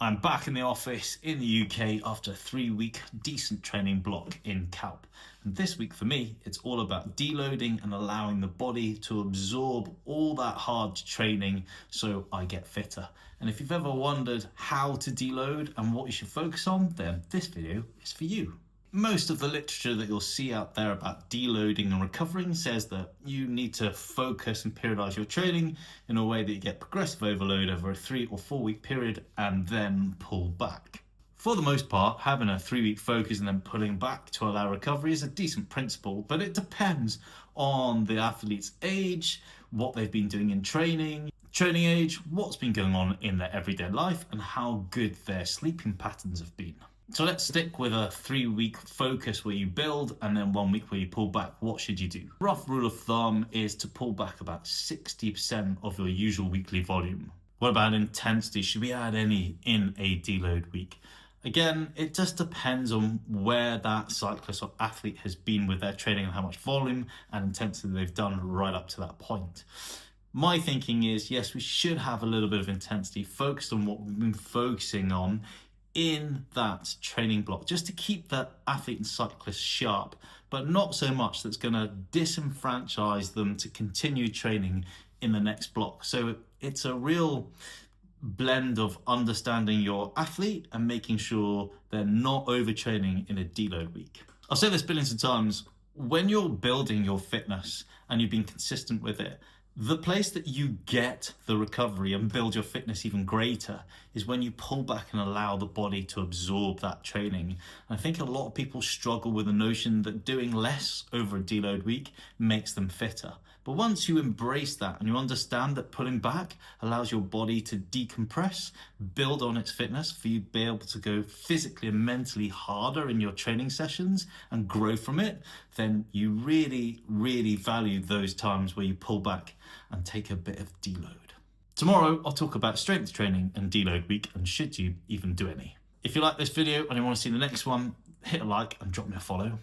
I'm back in the office in the UK after a 3-week decent training block in Calp. And this week for me, it's all about deloading and allowing the body to absorb all that hard training so I get fitter. And if you've ever wondered how to deload and what you should focus on, then this video is for you. Most of the literature that you'll see out there about deloading and recovering says that you need to focus and periodize your training in a way that you get progressive overload over a 3 or 4 week period and then pull back. For the most part, having a 3-week focus and then pulling back to allow recovery is a decent principle, but it depends on the athlete's age, what they've been doing in training age, what's been going on in their everyday life, and how good their sleeping patterns have been. So let's stick with a 3-week focus where you build and then 1 week where you pull back. What should you do? Rough rule of thumb is to pull back about 60% of your usual weekly volume. What about intensity? Should we add any in a deload week? Again, it just depends on where that cyclist or athlete has been with their training and how much volume and intensity they've done right up to that point. My thinking is, yes, we should have a little bit of intensity focused on what we've been focusing on in that training block, just to keep the athlete and cyclist sharp, but not so much that's going to disenfranchise them to continue training in the next block. So it's a real blend of understanding your athlete and making sure they're not overtraining in a deload week. I'll say this billions of times, when you're building your fitness and you've been consistent with it, the place that you get the recovery and build your fitness even greater is when you pull back and allow the body to absorb that training. I think a lot of people struggle with the notion that doing less over a deload week makes them fitter. But once you embrace that and you understand that pulling back allows your body to decompress, build on its fitness for you to be able to go physically and mentally harder in your training sessions and grow from it, then you really, really value those times where you pull back and take a bit of deload. Tomorrow, I'll talk about strength training and deload week and should you even do any. If you like this video and you want to see the next one, hit a like and drop me a follow.